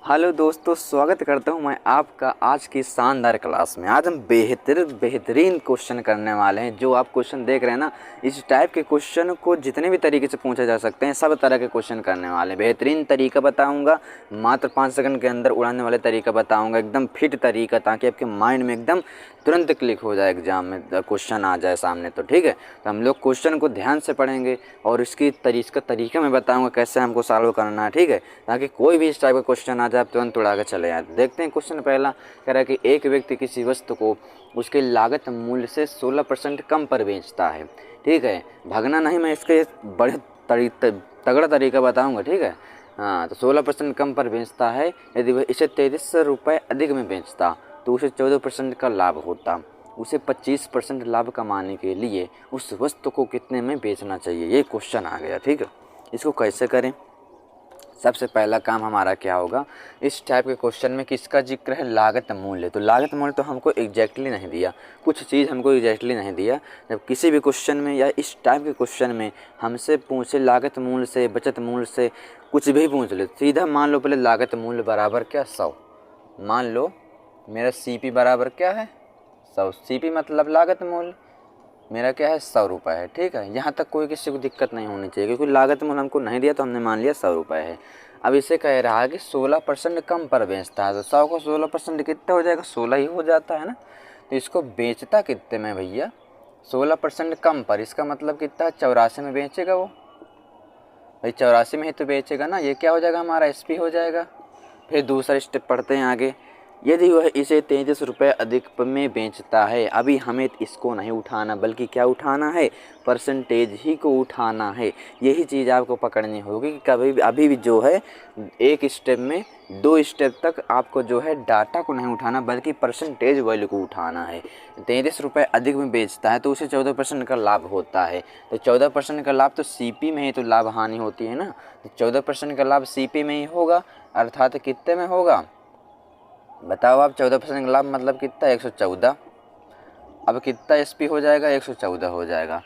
Hello दोस्तों, स्वागत करता हूं मैं आपका आज की शानदार क्लास में। आज हम बेहतरीन क्वेश्चन करने वाले हैं। जो आप क्वेश्चन देख रहे हैं ना, इस टाइप के क्वेश्चन को जितने भी तरीके से पूछे जा सकते हैं, सब तरह के क्वेश्चन करने वाले हैं। बेहतरीन तरीका बताऊंगा, मात्र 5 सेकंड के अंदर उड़ाने वाले तरीका बताऊंगा, एकदम फिट तरीका, ताकि आपके माइंड में एकदम तुरंत क्लिक हो जाए, एग्जाम में क्वेश्चन आ जाए सामने। तो ठीक है, तो हम लोग क्वेश्चन को ध्यान से पढ़ेंगे और इसका तरीका मैं बताऊँगा कैसे हमको सॉल्व करना है। ठीक है, ताकि कोई भी इस टाइप का क्वेश्चन आ जाए आप तुरंत उड़ा के चले आए। देखते हैं क्वेश्चन पहला कह रहा है कि एक व्यक्ति किसी वस्तु को उसके लागत मूल्य से 16% कम पर बेचता है। ठीक है, भागना नहीं, मैं इसके बड़े तगड़ा तरीका बताऊंगा। ठीक है, हाँ, तो 16% कम पर बेचता है। यदि वह इसे 2300 रुपये अधिक में बेचता तो उसे 14% का लाभ होता। उसे 25% लाभ कमाने के लिए उस वस्तु को कितने में बेचना चाहिए, ये क्वेश्चन आ गया। ठीक है, इसको कैसे करें? सबसे पहला काम हमारा क्या होगा, इस टाइप के क्वेश्चन में किसका जिक्र है? लागत मूल्य। तो लागत मूल्य तो हमको एग्जैक्टली नहीं दिया, कुछ चीज़ हमको एग्जैक्टली नहीं दिया। जब किसी भी क्वेश्चन में या इस टाइप के क्वेश्चन में हमसे पूछे लागत मूल्य से, बचत मूल्य से, कुछ भी पूछ ले, सीधा मान लो पहले लागत मूल्य बराबर क्या, 100। मान लो मेरा CP बराबर क्या है, 100। CP मतलब लागत मूल्य मेरा क्या है, 100 रुपये है। ठीक है, यहाँ तक कोई किसी को दिक्कत नहीं होनी चाहिए, क्योंकि लागत मूल्य हमको नहीं दिया तो हमने मान लिया 100 रुपये है। अब इसे कह रहा है कि 16% कम पर बेचता है, तो 100 को 16% कितना हो जाएगा, 16 ही हो जाता है ना। तो इसको बेचता कितने में भैया, 16% कम पर, इसका मतलब कितना है, 84 में बेचेगा वो। भाई 84 में ही तो बेचेगा ना, ये क्या हो जाएगा, हमारा SP हो जाएगा। फिर दूसरा स्टेप पढ़ते हैं आगे। यदि वह इसे 33 रुपये अधिक में बेचता है, अभी हमें इसको नहीं उठाना, बल्कि क्या उठाना है, परसेंटेज ही को उठाना है। यही चीज़ आपको पकड़नी होगी कि कभी भी, अभी भी जो है एक स्टेप में 2 स्टेप तक आपको जो है डाटा को नहीं उठाना, बल्कि परसेंटेज वैल्यू को उठाना है। 33 रुपये अधिक में बेचता है तो उसे 14% का लाभ होता है। तो 14% का लाभ तो CP में ही तो लाभ हानि होती है ना, तो 14% का लाभ CP में ही होगा, अर्थात कितने में होगा बताओ आप। 14% का लाभ मतलब कितना, 114। अब कितना SP हो जाएगा, 114 हो जाएगा।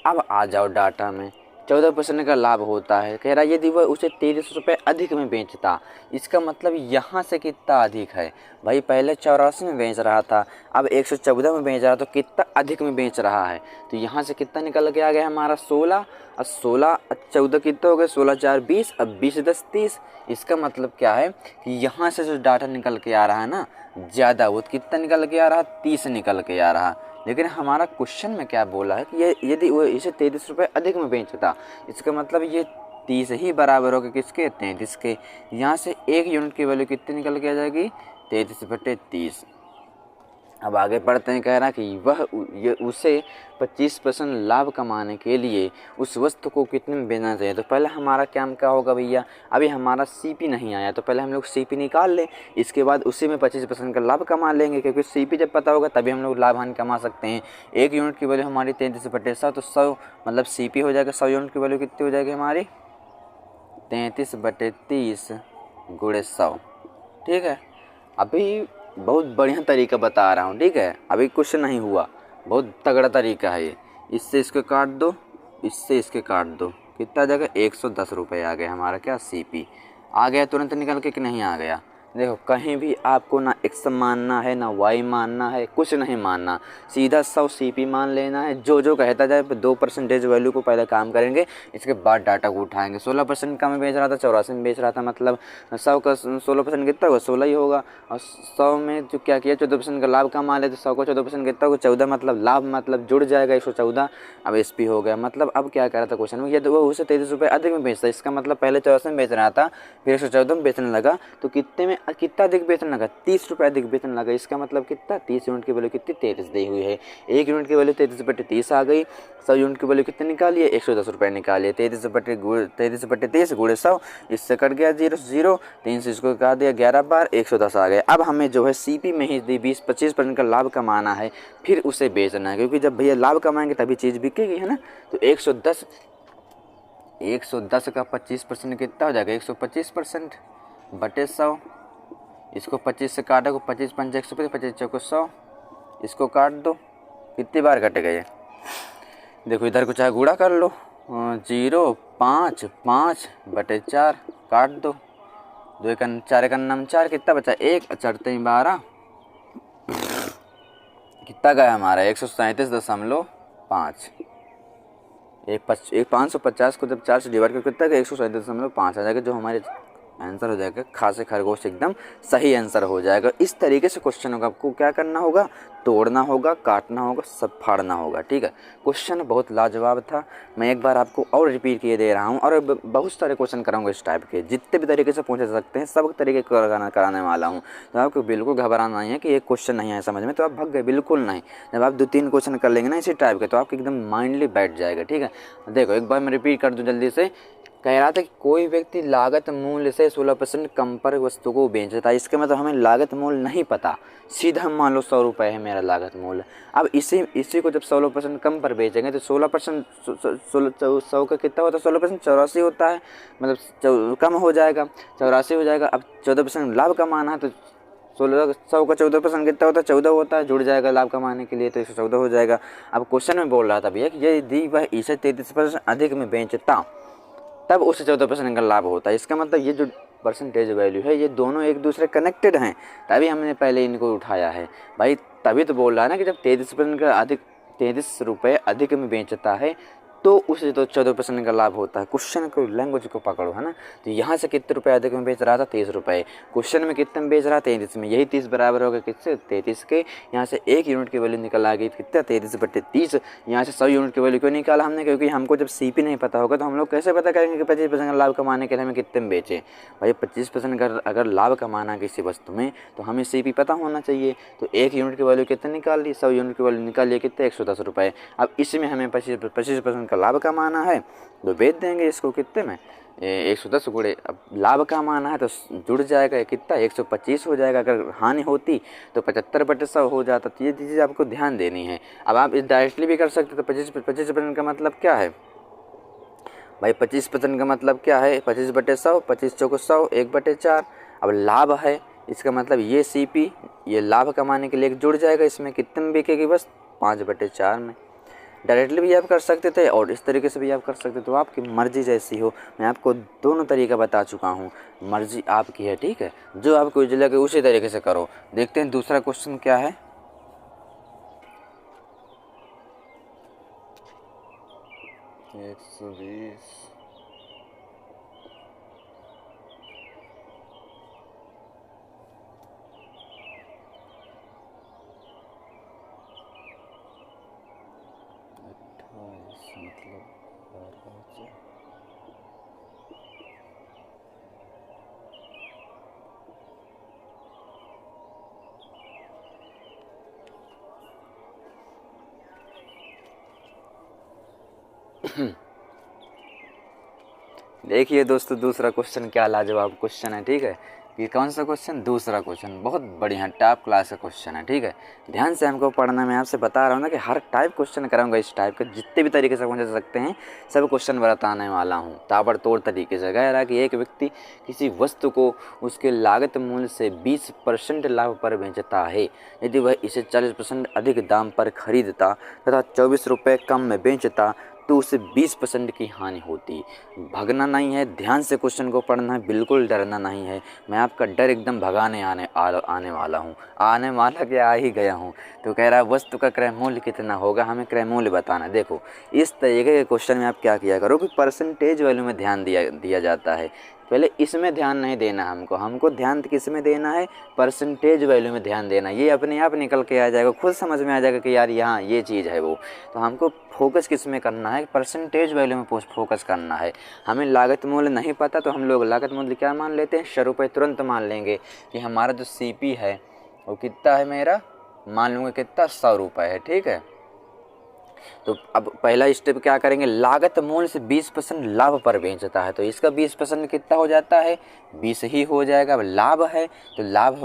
अब आ जाओ डाटा में, 14% का लाभ होता है। कह रहा है यदि वह उसे 23 रुपये अधिक में बेचता, इसका मतलब यहाँ से कितना अधिक है भाई, पहले 84 में बेच रहा था, अब 114 में बेच रहा, तो कितना अधिक में बेच रहा है। तो यहाँ से कितना निकल के आ गया हमारा, 16। और 16 14 कितना हो गया, 16 4 20, अब 20 10 30। इसका मतलब क्या है कि यहाँ से जो डाटा निकल के आ रहा है ना ज़्यादा, वो कितना निकल के आ रहा, 30 निकल के आ रहा। लेकिन हमारा क्वेश्चन में क्या बोला है कि ये यदि वो इसे 33 रुपये अधिक में बेचता, इसका मतलब ये 30 ही बराबर होगा किसके, 33 के। यहाँ से 1 यूनिट की वैल्यू कितनी निकल के आ जाएगी, 33/30। अब आगे पढ़ते हैं, कह रहा है कि उसे 25% लाभ कमाने के लिए उस वस्तु को कितने में बेचना चाहिए। तो पहले हमारा क्या होगा भैया, अभी हमारा CP नहीं आया, तो पहले हम लोग CP निकाल लें, इसके बाद उसी में 25% का लाभ कमा लेंगे, क्योंकि CP जब पता होगा तभी हम लोग लाभ हानि कमा सकते हैं। 1 यूनिट की वैल्यू हमारी 33/100, तो 100 मतलब CP हो जाएगा, 100 यूनिट की वैल्यू कितनी हो जाएगी हमारी, 33/30 गुणे 100। ठीक है, अभी बहुत बढ़िया तरीका बता रहा हूँ। ठीक है, अभी कुछ नहीं हुआ, बहुत तगड़ा तरीका है ये। इससे इसको काट दो, इससे इसके काट दो, कितना जगह 110 रुपये आ गया हमारा क्या, CP आ गया तुरंत निकल के कि नहीं आ गया। देखो, कहीं भी आपको ना X मानना है ना Y मानना है, कुछ नहीं मानना, सीधा 100 CP मान लेना है। जो कहता जाए 2% वैल्यू को पहले काम करेंगे, इसके बाद डाटा को उठाएंगे। 16% का मैं बेच रहा था, 84 में बेच रहा था, मतलब 100 का 16% कितना होगा, 16 ही होगा। और 100 में जो क्या किया, 14% का लाभ कमा ले, तो 100 को 14% कितना होगा, 14, मतलब लाभ मतलब जुड़ जाएगा 114। अब SP हो गया। मतलब अब क्या कर रहा था क्वेश्चन में, यदि वो उसे 33 रुपये अधिक में बेचता है, इसका मतलब पहले 84 में बेच रहा था, फिर 114 में बेचने लगा, तो कितना अधिक बेचने लगा, 30 रुपये अधिक बेचने लगा। इसका मतलब कितना, 30 यूनिट की वैल्यू कितनी, 33 दी हुई है। 1 यूनिट की वैल्यू 33/30 आ गई। 100 यूनिट की वैल्यू कितनी निकालिए, 110 रुपये निकालिए। 33/30 गुणे 100, इससे कट गया 0 0, 3 से इसको काट दिया, 11 बार 110 आ गए। अब हमें जो है CP में ही 20-25% का लाभ कमाना है, फिर उसे बेचना है, क्योंकि जब भैया लाभ कमाएंगे तभी चीज़ बिकेगी, है ना। तो 110 का 25% कितना हो जाएगा, 125% बटे 100। इसको 25 से काटो, 25 पंजे 125, 25 चौको 100, इसको काट दो, कितनी बार कटेगा ये, देखो इधर को चाहे गुणा कर लो, 0 5 5/4 काट दो, 2 एकन 4 एकन नम 4, कितना बचा 1, 4 3 12, कितना गया हमारा 137.5। एक 550 को जब 4 से डिवाइड कर कितना 137.5 आ जाएगा, जो हमारे आंसर हो जाएगा खासे खरगोश एकदम सही आंसर हो जाएगा। इस तरीके से क्वेश्चन को आपको क्या करना होगा, तोड़ना होगा, काटना होगा, सब फाड़ना होगा। ठीक है, क्वेश्चन बहुत लाजवाब था। मैं एक बार आपको और रिपीट किए दे रहा हूँ, और बहुत सारे क्वेश्चन कराऊंगा इस टाइप के, जितने भी तरीके से पूछे जा सकते हैं सब तरीके कराने वाला हूँ। तो आपको बिल्कुल घबराना नहीं है कि एक क्वेश्चन नहीं है समझ में तो आप भग गए, बिल्कुल नहीं। जब आप 2-3 क्वेश्चन कर लेंगे ना इसी टाइप के, तो आपको एकदम माइंडली बैठ जाएगा। ठीक है, देखो एक बार मैं रिपीट कर दूँ जल्दी से। कह रहा था कि कोई व्यक्ति लागत मूल्य से 16% कम पर वस्तु को बेचता है। इसके मतलब हमें लागत मूल्य नहीं पता, सीधा हम मान लो 100 रुपये है मेरा लागत मूल्य। अब इसी को जब 16% कम पर बेचेंगे तो 16% 100 का कितना होता है, 16% 84 होता है, मतलब कम हो जाएगा, 84 हो जाएगा। अब 14% लाभ कमाना है तो 100 का 14% कितना होता है, 14 होता है, जुड़ जाएगा लाभ कमाने के लिए, तो 114 हो जाएगा। अब क्वेश्चन में बोल रहा था भैया कि यदि वह इसे 33% अधिक में बेचता तब उसे 14% का लाभ होता है। इसका मतलब ये जो परसेंटेज वैल्यू है ये दोनों एक दूसरे कनेक्टेड हैं, तभी हमने पहले इनको उठाया है भाई। तभी तो बोल रहा है ना कि जब 33% का अधिक 33 रुपये अधिक में बेचता है तो उसे तो 14% का लाभ होता है। क्वेश्चन को लैंग्वेज को पकड़ो, है ना। तो यहाँ से कितने रुपये अधिक में बेच रहा था, 30 रुपये। क्वेश्चन में कितने में बेच रहा था, 33 में। यही 30 बराबर होगा किससे, 33 के। यहाँ से 1 यूनिट की वैल्यू निकल आ गई कितना, 33/30। यहाँ से 100 यूनिट की वैल्यू क्यों निकाला हमने, क्योंकि हमको जब CP नहीं पता होगा तो हम लोग कैसे पता करेंगे कि 25% का लाभ कमाने के लिए हमें कितने में बेचें। भाई 25% का अगर लाभ कमाना किसी वस्तु में तो हमें CP पता होना चाहिए। तो 1 यूनिट की वैल्यू कितने निकाल ली, 100 यूनिट की वैल्यू निकाल लिए कितने, 110 रुपये। अब इसमें हमें 25% का लाभ कमाना है तो बेच देंगे इसको कितने में, 110 गुणे। अब लाभ कमाना है तो जुड़ जाएगा कितना, 125 हो जाएगा। अगर हानि होती तो 75/100 हो जाता। तो ये चीज़ आपको ध्यान देनी है। अब आप इस डायरेक्टली भी कर सकते तो 25% का मतलब क्या है भाई, 25% का मतलब क्या है, 25/100, 25 चौको 100, 1/4। अब लाभ है, इसका मतलब ये CP ये लाभ कमाने के लिए जुड़ जाएगा। इसमें कितने में बिकेगी, बस 5/4 में। डायरेक्टली भी आप कर सकते थे और इस तरीके से भी आप कर सकते, तो आपकी मर्ज़ी जैसी हो। मैं आपको दोनों तरीका बता चुका हूँ, मर्ज़ी आपकी है। ठीक है, जो आपको उजला लगे उसी तरीके से करो। देखते हैं दूसरा क्वेश्चन क्या है। एक 120 देखिए दोस्तों, दूसरा क्वेश्चन क्या लाजवाब क्वेश्चन है। ठीक है, ये कौन सा क्वेश्चन, दूसरा क्वेश्चन बहुत बढ़िया टॉप क्लास का क्वेश्चन है। ठीक है, ध्यान से हमको पढ़ना। मैं आपसे बता रहा हूँ ना कि हर टाइप क्वेश्चन कराऊंगा इस टाइप के, जितने भी तरीके से पूछ सकते हैं सब क्वेश्चन बताने वाला हूँ ताबड़तोड़ तरीके से। कह रहा कि एक व्यक्ति किसी वस्तु को उसके लागत मूल्य से 20% लाभ पर बेचता है। यदि वह इसे 40% अधिक दाम पर खरीदता तथा 24 रुपये कम में बेचता तो उसे 20% की हानि होती। भगना नहीं है, ध्यान से क्वेश्चन को पढ़ना है, बिल्कुल डरना नहीं है। मैं आपका डर एकदम भगाने आने वाला हूँ, आने वाला कि आ ही गया हूँ। तो कह रहा है वस्तु का क्रय मूल्य कितना होगा, हमें क्रय मूल्य बताना। देखो इस तरीके के क्वेश्चन में आप क्या किया करो कि परसेंटेज वैल्यू में ध्यान दिया जाता है। पहले इसमें ध्यान नहीं देना, हमको ध्यान किस में देना है, परसेंटेज वैल्यू में ध्यान देना। ये अपने आप निकल के आ जाएगा, खुद समझ में आ जाएगा कि यार यहाँ ये चीज़ है वो। तो हमको फोकस किस में करना है, परसेंटेज वैल्यू में फोकस करना है। हमें लागत मूल्य नहीं पता तो हम लोग लागत मूल्य क्या मान लेते हैं, 100 रुपये तुरंत मान लेंगे कि हमारा जो CP है वो कितना है, मेरा मान लूँगा कितना, 100 रुपये है। ठीक है, तो अब पहला स्टेप क्या करेंगे, लागत मूल्य से 20% लाभ पर बेचता है तो इसका 20% कितना हो जाता है, 20 ही हो जाएगा। अब लाभ है तो लाभ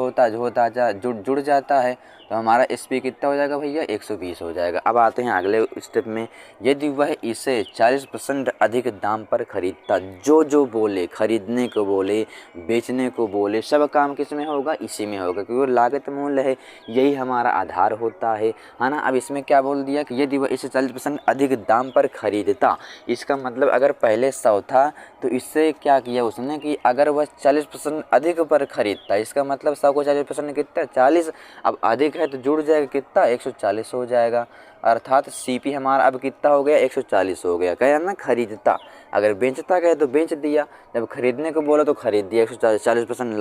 जुड़ जाता है तो हमारा SP कितना हो जाएगा भैया, 120 हो जाएगा। अब आते हैं अगले स्टेप में। यदि वह इसे 40% अधिक दाम पर खरीदता, जो बोले, खरीदने को बोले, बेचने को बोले, सब काम किस में होगा, इसी में होगा, क्योंकि वो लागत मूल्य है, यही हमारा आधार होता है ना। अब इसमें क्या बोल दिया कि यदि वह इसे इससे 40% अधिक दाम पर खरीदता। इसका मतलब अगर पहले 100 था तो इससे क्या किया उसने कि अगर वह 40% अधिक पर खरीदता, इसका मतलब 100 को 40% कितना 40, अब अधिक है तो जुड़ जाएगा कितना 140 हो जाएगा। अर्थात CP हमारा अब कितना हो गया 140 हो गया। क्या ना खरीदता, अगर बेचता गया तो बेच दिया, जब खरीदने को बोला तो खरीद दिया 140%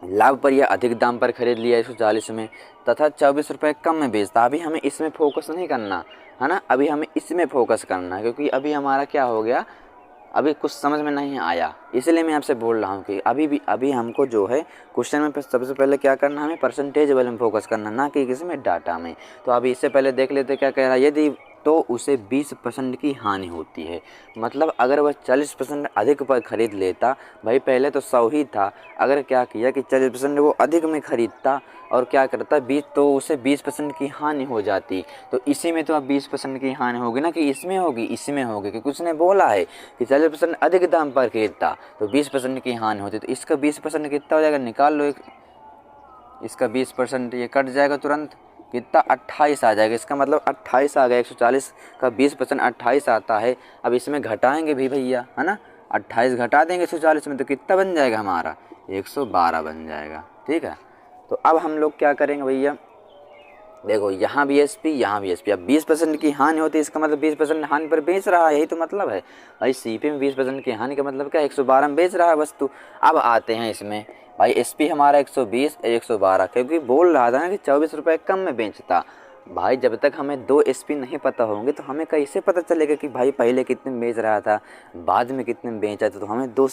लाभ पर या अधिक दाम पर खरीद लिया 140 में, तथा 24 रुपये कम में बेचता। अभी हमें इसमें फोकस नहीं करना है ना, अभी हमें इसमें फोकस करना है, क्योंकि अभी हमारा क्या हो गया, अभी कुछ समझ में नहीं आया, इसलिए मैं आपसे बोल रहा हूँ कि अभी हमको जो है क्वेश्चन में सबसे पहले क्या करना है, हमें परसेंटेज वाले में फोकस करना, ना कि किसी में डाटा में। तो अभी इससे पहले देख लेते क्या कह रहा है, यदि तो उसे 20% की हानि होती है। मतलब अगर वह 40% अधिक पर खरीद लेता, भाई पहले तो 100 ही था, अगर क्या किया कि 40% वो अधिक में खरीदता और क्या करता 20, तो उसे 20% की हानि हो जाती। तो इसी में तो अब 20% की हानि होगी ना, कि इसमें होगी, इसमें होगी, क्योंकि उसने बोला है कि 40% अधिक दाम पर खरीदता तो 20% की हानि होती। तो इसका 20% कितना हो जाएगा, निकाल लो, इसका 20% ये कट जाएगा तुरंत, कितना 28 आ जाएगा। इसका मतलब 28 आ गया, 140 का 20% 28 आता है। अब इसमें घटाएंगे भी भैया, है ना, 28 घटा देंगे 140 में तो कितना बन जाएगा हमारा 112 बन जाएगा। ठीक है, तो अब हम लोग क्या करेंगे भैया, देखो यहाँ भी SP यहाँ भी SP, अब 20% की हानि होती है, इसका मतलब 20% हानि पर बेच रहा है, यही तो मतलब है भाई। CP में 20% की हानि का मतलब क्या, 112 में बेच रहा है वस्तु। अब आते हैं इसमें, भाई SP हमारा 120 112, क्योंकि बोल रहा था ना कि 24 रुपये कम में बेचता। भाई जब तक हमें 2 SP नहीं पता होंगे तो हमें कैसे पता चलेगा कि भाई पहले कितने में बेच रहा था, बाद में कितने में बेचा था। तो हमें 2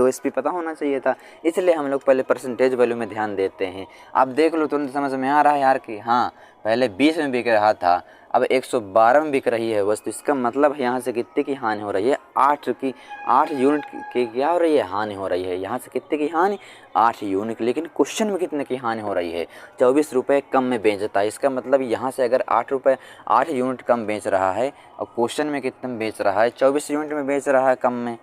SP पता होना चाहिए था, इसलिए हम लोग पहले परसेंटेज वैल्यू में ध्यान देते हैं। अब देख लो तुरंत समझ में आ रहा है यार कि हाँ पहले 20 में बिक रहा था, अब 112 में बिक रही है वस्तु। इसका मतलब यहाँ से कितने की हानि हो रही है, 8 यूनिट की क्या हो रही है, हानि हो रही है। यहाँ से कितने की हानि, 8 यूनिट। लेकिन क्वेश्चन में कितने की हानि हो रही है, 24 रुपये कम में बेचता है। इसका मतलब यहाँ से अगर 8 यूनिट कम बेच रहा है और क्वेश्चन में कितने में बेच रहा है, 24 यूनिट में बेच रहा है कम में,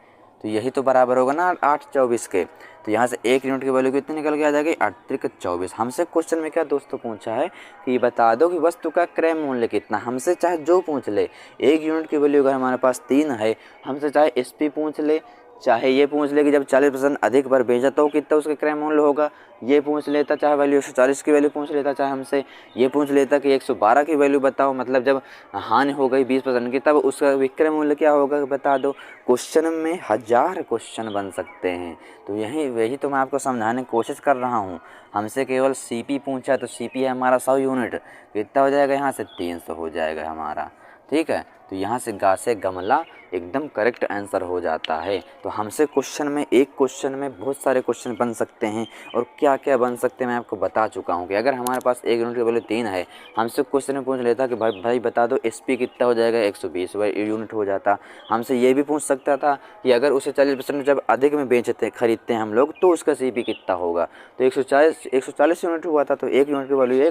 तो यही तो बराबर होगा ना 8 24 के। तो यहाँ से 1 यूनिट की वैल्यू कितनी निकल के आ जाएगी, 8 24। हमसे क्वेश्चन में क्या दोस्तों पूछा है कि बता दो कि वस्तु का क्रय मूल्य कितना। हमसे चाहे जो पूछ ले, 1 यूनिट की वैल्यू अगर हमारे पास 3 है, हमसे चाहे SP पूछ ले, चाहे ये पूछ ले कि जब 40% अधिक पर बेचा तो कितना उसका क्रय मूल्य होगा, ये पूछ लेता, चाहे वैल्यू 140 की वैल्यू पूछ लेता, चाहे हमसे ये पूछ लेता कि 112 की वैल्यू बताओ, मतलब जब हानि हो गई 20% की तब उसका विक्रय मूल्य क्या होगा बता दो। क्वेश्चन में 1000 क्वेश्चन बन सकते हैं, तो वही तो मैं आपको समझाने की कोशिश कर रहा हूँ। हमसे केवल CP पूछा तो CP है हमारा 100 यूनिट, कितना हो जाएगा, यहाँ से 300 हो जाएगा हमारा। ठीक है, तो यहाँ से गा से गमला एकदम करेक्ट आंसर हो जाता है। तो हमसे क्वेश्चन में, एक क्वेश्चन में बहुत सारे क्वेश्चन बन सकते हैं, और क्या क्या बन सकते हैं मैं आपको बता चुका हूँ। कि अगर हमारे पास 1 यूनिट की वैल्यू 3 है, हमसे क्वेश्चन में पूछ लेता कि भाई बता दो SP कितना हो जाएगा, 120 यूनिट हो जाता। हमसे ये भी पूछ सकता था कि अगर उसे 40% जब अधिक में बेचते खरीदते हैं हम लोग तो उसका CP कितना होगा। तो 140 यूनिट हुआ था, तो 1 यूनिट की वैल्यू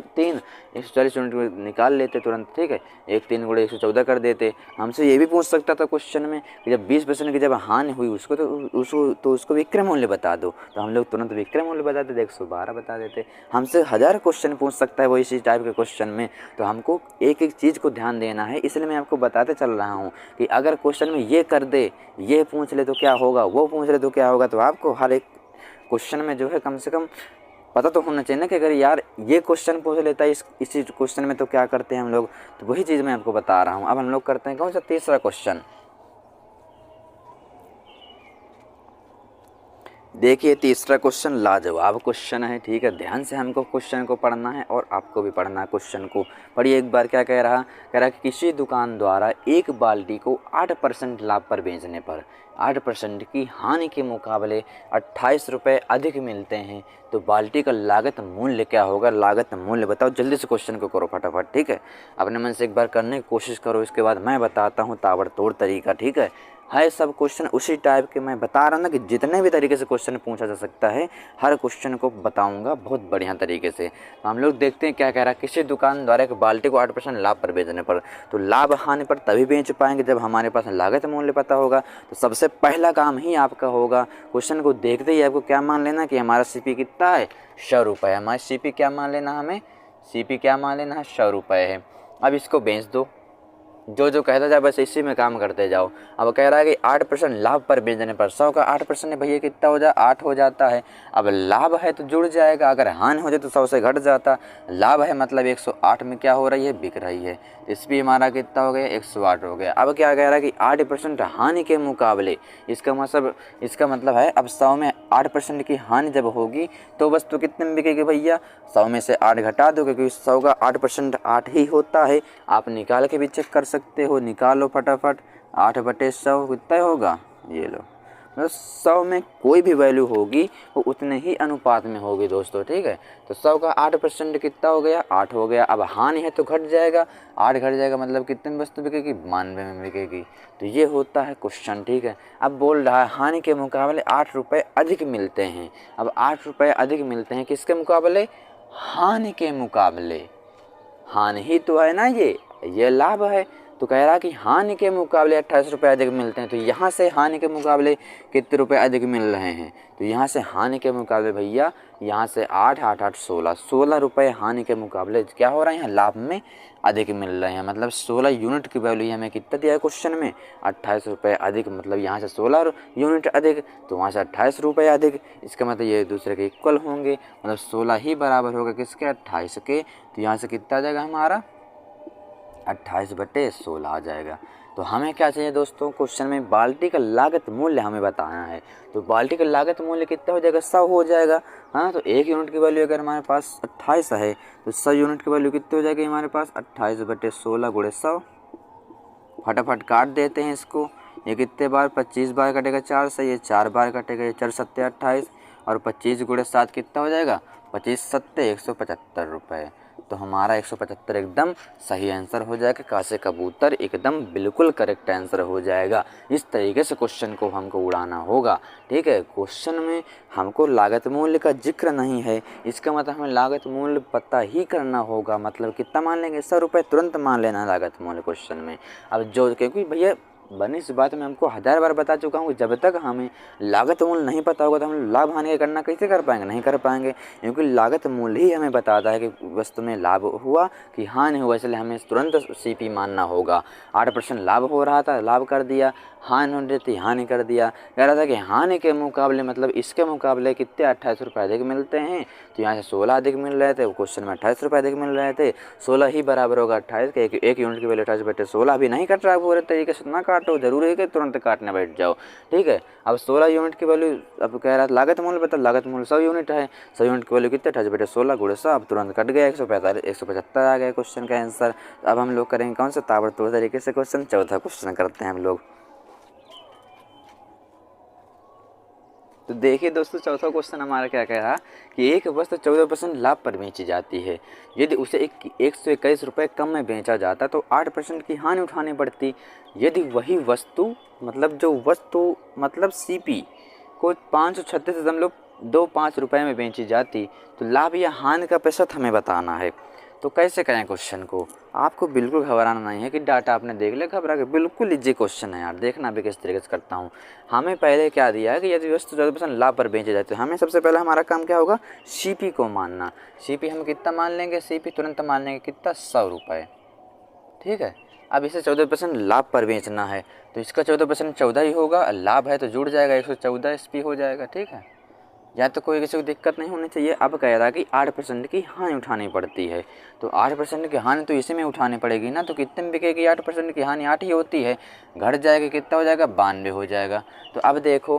140 यूनिट निकाल लेते तुरंत। ठीक है, 1 3 गुणे 114 कर देते। हमसे ये भी पूछ सकता था क्वेश्चन में कि जब 20% की जब हानि हुई उसको तो उसको विक्रय मूल्य बता दो, तो हम लोग तुरंत विक्रय मूल्य बता देते, 112 बता देते। हमसे 1000 क्वेश्चन पूछ सकता है वो इसी टाइप के क्वेश्चन में। तो हमको एक एक चीज़ को ध्यान देना है, इसलिए मैं आपको बताते चल रहा हूँ कि अगर क्वेश्चन में ये कर दे, ये पूछ ले तो क्या होगा, वो पूछ ले तो क्या होगा। तो आपको हर एक क्वेश्चन में जो है कम से कम पता तो होना चाहिए ना कि अगर यार ये क्वेश्चन पूछ लेता है इसी क्वेश्चन में तो क्या करते हैं हम लोग। तो वही चीज़ मैं आपको बता रहा हूँ। अब हम लोग करते हैं कौन सा, तीसरा क्वेश्चन। देखिए तीसरा क्वेश्चन लाजवाब क्वेश्चन है। ठीक है, ध्यान से हमको क्वेश्चन को पढ़ना है और आपको भी पढ़ना है क्वेश्चन को। पढ़िए एक बार, क्या कह रहा कि किसी दुकान द्वारा एक बाल्टी को 8% लाभ पर बेचने पर 8% की हानि के मुकाबले 28 रुपये अधिक मिलते हैं, तो बाल्टी का लागत मूल्य क्या होगा। लागत मूल्य बताओ, जल्दी से क्वेश्चन को करो फटाफट। ठीक है, अपने मन से एक बार करने की कोशिश करो, इसके बाद मैं बताता हूँ ताबड़तोड़ तरीका। ठीक है सब क्वेश्चन उसी टाइप के मैं बता रहा हूँ ना, कि जितने भी तरीके से क्वेश्चन पूछा जा सकता है हर क्वेश्चन को बताऊंगा बहुत बढ़िया तरीके से। तो हम लोग देखते हैं क्या कह रहा है, किसी दुकान द्वारा एक बाल्टी को 8% लाभ पर बेचने पर, तो लाभ हानि पर तभी बेच पाएंगे जब हमारे पास लागत मूल्य पता होगा। तो सबसे पहला काम ही आपका होगा, क्वेश्चन को देखते ही आपको क्या मान लेना कि हमारा CP कितना है, 100 रुपये। हमारा CP क्या मान लेना, हमें CP क्या मान लेना है, 100 रुपये है। अब इसको बेच दो, जो जो कहता जाए बस इसी में काम करते जाओ। अब कह रहा है कि 8% लाभ पर बेचने पर 100 का 8% भैया कितना हो जाए 8 हो जाता है। अब लाभ है तो जुड़ जाएगा, अगर हानि हो जाए तो 100 से घट जाता। लाभ है मतलब 108 में क्या हो रही है, बिक रही है। इस भी हमारा कितना हो गया 108 हो गया। अब क्या कह रहा है कि 8% हानि के मुकाबले, इसका मतलब है अब 100 में 8% की हानि जब होगी तो वस्तु कितने में बिकेगी भैया, 100 में से 8 घटा दो, क्योंकि 100 का 8% 8 ही होता है। आप निकाल के भी चेक कर सकते हो, निकालो फटाफट। 8/100 कितना होगा, ये लो। मतलब 100 में कोई भी वैल्यू होगी वो उतने ही अनुपात में होगी दोस्तों, ठीक है। तो 100 का 8% कितना हो गया, 8 हो गया। अब हानि है तो घट जाएगा, 8 घट जाएगा मतलब कितने में वस्तु बिकेगी, 92 में बिकेगी। तो ये होता है क्वेश्चन, ठीक है। अब बोल रहा है हानि के मुकाबले 8 रुपये अधिक मिलते हैं। अब 8 रुपये अधिक मिलते हैं किसके मुकाबले, हानि के मुकाबले। हानि ही तो है ना, ये लाभ है। तो कह रहा कि हानि के मुकाबले 28 रुपये अधिक मिलते हैं। तो यहाँ से हानि के मुकाबले कितने रुपए अधिक मिल रहे हैं, तो यहाँ से हानि के मुकाबले भैया यहाँ से 8 8 8 16 रुपये हानि के मुकाबले क्या हो रहे हैं, लाभ में अधिक मिल रहे हैं। मतलब 16 यूनिट की वैल्यू हमें कितना दिया है क्वेश्चन में, 28 रुपये अधिक। मतलब यहाँ से 16 यूनिट अधिक तो वहाँ से 28 रुपये अधिक। इसका मतलब ये दूसरे के इक्वल होंगे, मतलब 16 ही बराबर होगा किसके, 28 के। तो यहाँ से कितना आ जाएगा हमारा 28/16 आ जाएगा। तो हमें क्या चाहिए दोस्तों, क्वेश्चन में बाल्टी का लागत मूल्य हमें बताना है। तो बाल्टी का लागत मूल्य कितना हो जाएगा, 100 हो जाएगा। हाँ, तो 1 यूनिट की वैल्यू अगर हमारे पास 28 है तो 100 यूनिट की वैल्यू कितनी हो जाएगी हमारे पास, 28/16 × 100। फटाफट काट देते हैं इसको। ये कितने बार, 25 बार कटेगा 4 से, ये 4 बार कटेगा, ये 4 7 28 और 25 × 7 कितना हो जाएगा, 25 7 175 रुपये। तो हमारा 175 एकदम सही आंसर हो जाएगा। कासे कबूतर एकदम बिल्कुल करेक्ट आंसर हो जाएगा। इस तरीके से क्वेश्चन को हमको उड़ाना होगा, ठीक है। क्वेश्चन में हमको लागत मूल्य का जिक्र नहीं है, इसका मतलब हमें लागत मूल्य पता ही करना होगा। मतलब कितना मान लेंगे, 100 रुपये तुरंत मान लेना लागत मूल्य क्वेश्चन में। अब जो, क्योंकि भैया बनी इस बात में हमको 1000 बार बता चुका हूँ, जब तक हमें लागत मूल्य नहीं पता होगा तो हम लाभ हानि की गणना कैसे कर पाएंगे, नहीं कर पाएंगे। क्योंकि लागत मूल्य ही हमें बताता है कि वस्तु में लाभ हुआ कि हानि हुआ, इसलिए हमें तुरंत सीपी मानना होगा। 8% लाभ हो रहा था, लाभ कर दिया, हानि हो रही थी, हानि कर दिया। कह रहा था कि हानि के मुकाबले मतलब इसके मुकाबले कितने 28 रुपये अधिक मिलते हैं। तो यहाँ से 16 अधिक मिल रहे थे, क्वेश्चन में 28 रुपये अधिक मिल रहे थे। 16 ही बराबर होगा 28 के, एक यूनिट की वैल्यू 28/16 भी नहीं कट रहा है पूरे तरीके से, ना काटो, जरूरी है कि तुरंत काटने बैठ जाओ, ठीक है। अब 16 यूनिट की वैल्यू, अब कह रहा था लागत मूल्य बता, लागत मूल्य 100 यूनिट है, 100 यूनिट की वैल्यू कितने 28/16 × 100। अब तुरंत कट गया, 175 आ गया क्वेश्चन का आंसर। अब हम लोग करेंगे कौन सा, ताबड़तोड़ तरीके से क्वेश्चन, चौथा क्वेश्चन करते हैं हम लोग। तो देखिए दोस्तों, चौथा क्वेश्चन हमारा क्या कह रहा कि एक वस्तु 14% लाभ पर बेची जाती है। यदि उसे 121 रुपये कम में बेचा जाता तो 8% की हानि उठानी पड़ती। यदि वही वस्तु मतलब सीपी को 536.25 रुपये में बेची जाती तो लाभ या हानि का प्रतिशत हमें बताना है। तो कैसे करें क्वेश्चन को, आपको बिल्कुल घबराना नहीं है कि डाटा आपने देख लिया घबरा के, बिल्कुल इजी क्वेश्चन है यार। देखना भी किस तरीके से करता हूँ। हमें पहले क्या दिया है कि यदि वस्तु 14% लाभ पर बेचे जाते हैं, हमें सबसे पहले हमारा काम क्या होगा, सीपी को मानना। सीपी हम कितना मान लेंगे, सीपी तुरंत मान लेंगे कितना, 100 रुपये, ठीक है। अब इसे 14% लाभ पर बेचना है तो इसका 14% 14 ही होगा, लाभ है तो जुड़ जाएगा 114 एसपी हो जाएगा, ठीक है। या तो कोई किसी को दिक्कत नहीं होनी चाहिए। अब कह रहा कि 8% की हानि उठानी पड़ती है, तो 8% की हानि तो इसी में उठानी पड़ेगी ना। तो कितने में बिकेगी, 8% की हानि 8 ही होती है, घट जाएगा कितना हो जाएगा, 92 हो जाएगा। तो अब देखो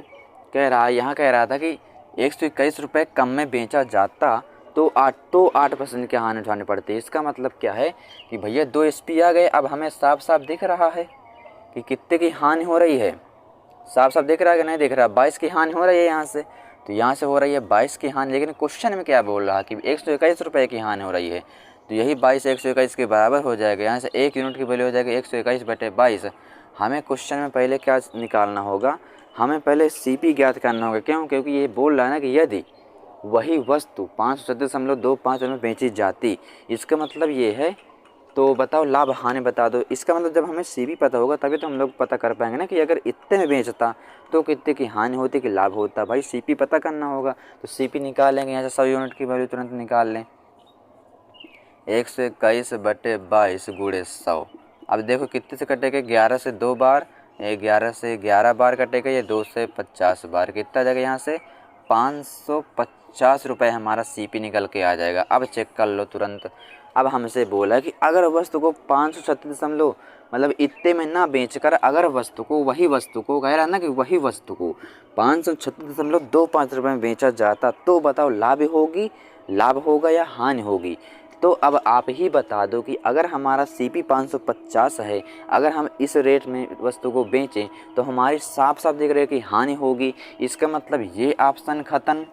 कह रहा है, यहाँ कह रहा था कि 121 रुपये कम में बेचा जाता तो 8% की हानि उठानी पड़ती है। इसका मतलब क्या है कि भैया 2 एसपी आ गए। अब हमें साफ साफ दिख रहा है कि कितने की हानि हो रही है, साफ साफ दिख रहा है कि नहीं दिख रहा, 22 की हानि हो रही है यहाँ से। तो यहाँ से हो रही है 22 की हानि, लेकिन क्वेश्चन में क्या बोल रहा है कि 121 रुपये की हानि हो रही है। तो यही 22 121 के बराबर हो जाएगा। यहाँ से 1 यूनिट की वैल्यू हो जाएगी 121/22। हमें क्वेश्चन में पहले क्या निकालना होगा, हमें पहले सीपी ज्ञात करना होगा। क्यों, क्योंकि ये बोल रहा है ना कि यदि वही वस्तु 537.25 में बेची जाती, इसका मतलब ये है। तो बताओ लाभ हानि बता दो। इसका मतलब जब हमें सीपी पता होगा तभी तो हम लोग पता कर पाएंगे ना कि अगर इतने में बेचता तो कितने की हानि होती कि लाभ होता। भाई सीपी पता करना होगा, तो सीपी निकालेंगे। यहाँ से 100 यूनिट की वैल्यू तुरंत निकाल लें। 121/22 गुणे 100। अब देखो कितने से कटेगा, 11 से 2 बार, 11 से 11 बार कटेगा, ये 2 से 50 बार, कितना जाएगा यहाँ से 550 रुपये हमारा सीपी निकल के आ जाएगा। अब चेक कर लो तुरंत। अब हमसे बोला कि अगर वस्तु को 536 मतलब इतने में ना बेचकर अगर वस्तु को कह रहा ना कि वही वस्तु को 536.25 रुपये में बेचा जाता तो बताओ लाभ होगा या हानि होगी। तो अब आप ही बता दो कि अगर हमारा सीपी 550 है, अगर हम इस रेट में वस्तु को बेचें तो हमारी साफ साफ दिख रही है कि हानि होगी। इसका मतलब ये ऑप्शन ख़त्म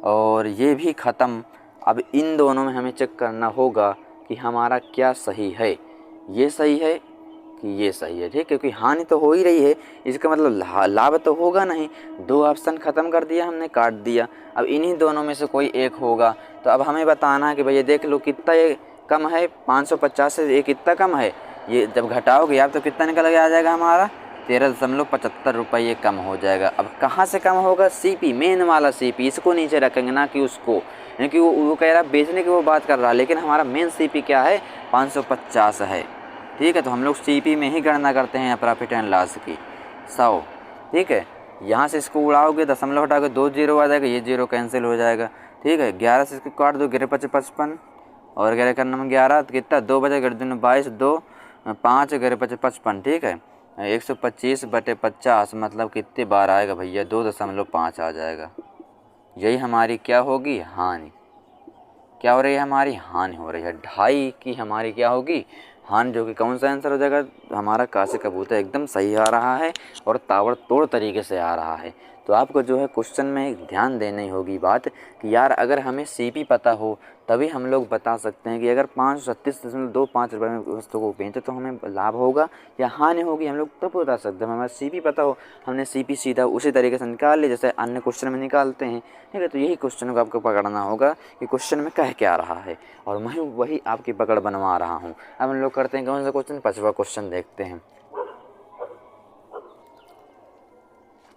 और ये भी ख़त्म। अब इन दोनों में हमें चेक करना होगा कि हमारा क्या सही है, ये सही है कि ये सही है, ठीक, क्योंकि हानि तो हो ही रही है, इसका मतलब लाभ तो होगा नहीं। 2 ऑप्शन ख़त्म कर दिया हमने, काट दिया। अब इन्हीं दोनों में से कोई एक होगा। तो अब हमें बताना है कि भैया देख लो कितना ये कम है, 550 से ये कितना कम है। ये जब घटाओगे आप तो कितना निकल के आ जाएगा हमारा 13.75 रुपये ये कम हो जाएगा। अब कहाँ से कम होगा, सीपी मेन वाला सीपी, इसको नीचे रखेंगे ना कि उसको, क्योंकि वो कह रहा बेचने की वो बात कर रहा है, लेकिन हमारा मेन सीपी क्या है 550 है, ठीक है। तो हम लोग सीपी में ही गणना करते हैं प्रॉफिट एंड लॉस की 100, ठीक है। यहाँ से इसको उड़ाओगे, दशमलव हटाओगे 2 जीरो आ जाएगा, ये जीरो कैंसिल हो जाएगा, ठीक है। 11 से इसको काट दो, 11×5=55 और 11 का नंबर 11 तो कितना 2 बजे 22 2 5 11×5=55, ठीक है। 125/50 मतलब कितने बार आएगा भैया 2.5 आ जाएगा। यही हमारी क्या होगी, हानि। क्या हो रही है, हमारी हानि हो रही है। 2.5 की हमारी क्या होगी, हानि, जो कि कौन सा आंसर हो जाएगा हमारा का से कबूतर एकदम सही आ रहा है और ताबड़तोड़ तरीके से आ रहा है। तो आपको जो है क्वेश्चन में ध्यान देनी होगी बात कि यार अगर हमें सीपी पता हो तभी हम लोग बता सकते हैं कि अगर 536.25 रुपये में वस्तु को बेचें तो हमें लाभ होगा या हानि होगी, हम लोग तब बता सकते हैं। हमें सीपी पता हो, हमने सीपी सीधा उसी तरीके से निकाल लिया जैसे अन्य क्वेश्चन में निकालते हैं, ठीक है। तो यही क्वेश्चन को आपको पकड़ना होगा कि क्वेश्चन में कह क्या रहा है और मैं वही आपकी पकड़ बनवा रहा हूँ। अब हम लोग करते हैं कौन सा क्वेश्चन, 5वां क्वेश्चन देखते हैं।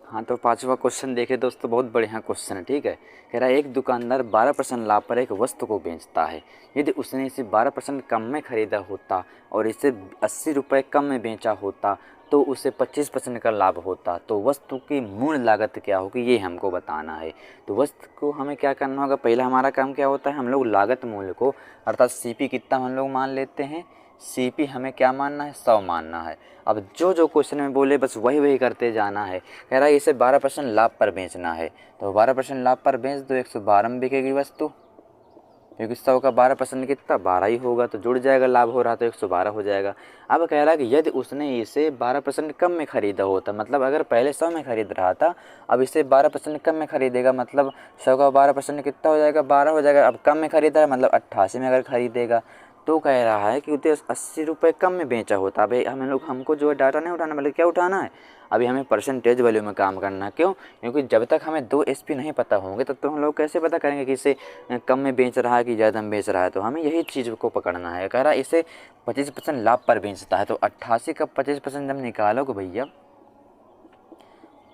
हाँ, तो 5वां क्वेश्चन देखिए दोस्तों, बहुत बढ़िया क्वेश्चन है, ठीक है। कह रहा है एक दुकानदार 12% लाभ पर एक वस्तु को बेचता है। यदि उसने इसे 12% कम में खरीदा होता और इसे 80 रुपये कम में बेचा होता तो उसे 25% का लाभ होता, तो वस्तु की मूल लागत क्या होगी ये हमको बताना है। तो वस्तु को हमें क्या करना होगा, पहला हमारा काम क्या होता है, हम लोग लागत मूल्य को अर्थात सीपी कितना हम लोग मान लेते हैं, सीपी हमें क्या मानना है 100 मानना है। अब जो क्वेश्चन में बोले बस वही करते जाना है। कह रहा है इसे 12% लाभ पर बेचना है, तो 12% लाभ पर बेच दो, 112 में बिकेगी वस्तु, क्योंकि 100 का 12% कितना 12 ही होगा, तो जुड़ जाएगा, लाभ हो रहा तो 112 हो जाएगा। अब कह रहा है कि यदि उसने इसे 12% कम में खरीदा होता, मतलब अगर पहले 100 में खरीद रहा था अब इसे 12% कम में खरीदेगा, मतलब 100 का 12% कितना हो जाएगा 12 हो जाएगा। अब कम में खरीदा है मतलब 88 में अगर खरीदेगा तो कह रहा है कि उसे 80 रुपये कम में बेचा होता। भाई हमको जो है डाटा नहीं उठाना, मतलब क्या उठाना है, अभी हमें परसेंटेज वैल्यू में काम करना है। क्यों, क्योंकि जब तक हमें 2 एसपी नहीं पता होंगे तब तो हम लोग कैसे पता करेंगे कि इसे कम में बेच रहा है कि ज़्यादा में बेच रहा है। तो हमें यही चीज़ को पकड़ना है। कह रहा है इसे 25% लाभ पर बेचता है, तो 88 का 25% जब निकालोगे भैया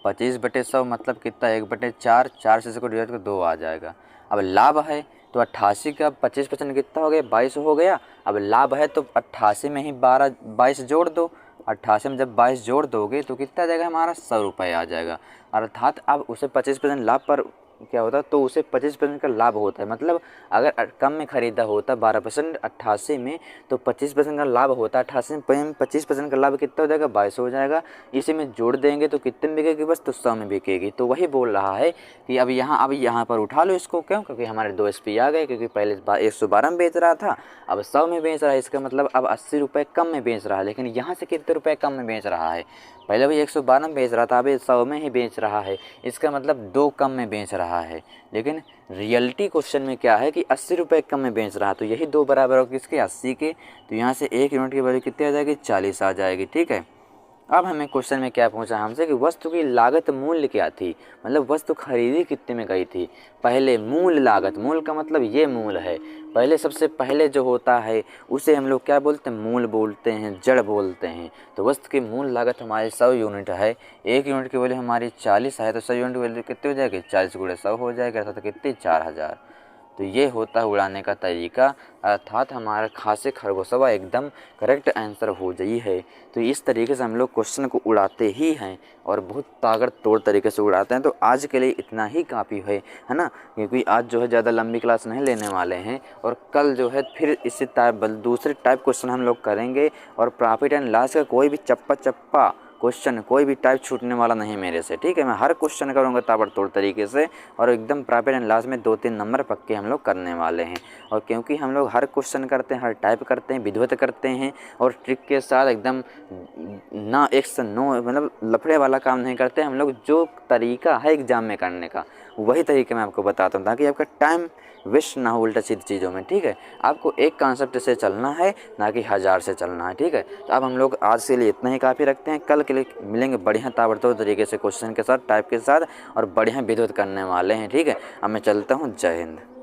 25/100 मतलब कितना 1/4, 4 से इसको डिवाइड कर 2 आ जाएगा। अब लाभ है तो 88 का 25% कितना हो गया 22 हो गया। अब लाभ है तो 88 में ही 22 जोड़ दो, 88 में जब 22 जोड़ दोगे तो कितना आ जाएगा हमारा 100 रुपये आ जाएगा। अर्थात अब उसे 25% लाभ पर क्या होता है तो उसे 25% का लाभ होता है। मतलब अगर कम में ख़रीदा होता 12% 88 में तो 25% का लाभ होता है। 88 में 25% का लाभ कितना हो जाएगा 22 हो जाएगा। इसी में जोड़ देंगे तो कितने में बिकेगी बस, तो 100 में बिकेगी। तो वही बोल रहा है कि अब यहाँ पर उठा लो इसको। क्यों, क्योंकि हमारे 2 एसपी आ गए, क्योंकि पहले 112 में बेच रहा था अब 100 में बेच रहा है। इसका मतलब अब 80 रुपये कम में बेच रहा है, लेकिन यहाँ से कितने रुपये कम में बेच रहा है, पहले भी 112 में बेच रहा था, अभी 100 में ही बेच रहा है। इसका मतलब 2 कम में बेच रहा है, लेकिन रियलिटी क्वेश्चन में क्या है कि 80 रुपये कम में बेच रहा है। तो यही 2 बराबर हो किसके 80 के, तो यहाँ से 1 यूनिट की वैल्यू कितनी आ जाएगी 40 आ जाएगी, ठीक है। अब हमें क्वेश्चन में क्या पूछा हमसे कि वस्तु की लागत मूल्य क्या थी, मतलब वस्तु खरीदी कितने में गई थी। पहले मूल लागत, मूल का मतलब ये मूल है, पहले सबसे पहले जो होता है उसे हम लोग क्या बोलते हैं, मूल बोलते हैं, जड़ बोलते हैं। तो वस्तु की मूल लागत हमारी 100 यूनिट है, 1 यूनिट की वैल्यू हमारी 40 है, तो 100 यूनिट की वैल्यू कितनी हो जाएगी 40 × 100 हो जाएगा, अर्थात कितनी 4000। तो ये होता है उड़ाने का तरीका, अर्थात हमारा खासे खरगोशवा एकदम करेक्ट आंसर हो जाई है। तो इस तरीके से हम लोग क्वेश्चन को उड़ाते ही हैं और बहुत ताबड़तोड़ तरीके से उड़ाते हैं। तो आज के लिए इतना ही काफ़ी है ना, क्योंकि आज जो है ज़्यादा लंबी क्लास नहीं लेने वाले हैं और कल जो है फिर इसी टाइप दूसरे टाइप क्वेश्चन हम लोग करेंगे। और प्रॉफिट एंड लॉस का कोई भी चप्पा क्वेश्चन, कोई भी टाइप छूटने वाला नहीं मेरे से, ठीक है। मैं हर क्वेश्चन करूँगा ताबड़तोड़ तरीके से और एकदम प्रॉफिट एंड लॉस में 2-3 नंबर पक्के हम लोग करने वाले हैं। और क्योंकि हम लोग हर क्वेश्चन करते हैं, हर टाइप करते हैं, विधिवत करते हैं और ट्रिक के साथ एकदम ना एक्स नो मतलब लफड़े वाला काम नहीं करते हम लोग। जो तरीका है एग्ज़ाम में करने का वही तरीके मैं आपको बताता हूँ, ताकि आपका टाइम वेस्ट ना हो उल्टा सीधी चीज़ों में, ठीक है। आपको एक कॉन्सेप्ट से चलना है, ना कि 1000 से चलना है, ठीक है। तो अब हम लोग आज के लिए इतना ही काफ़ी रखते हैं। कल के लिए मिलेंगे बढ़िया ताबड़तोड़ तरीके से क्वेश्चन के साथ, टाइप के साथ और बढ़िया विधिवत करने वाले हैं, ठीक है। अब मैं चलता हूँ। जय हिंद।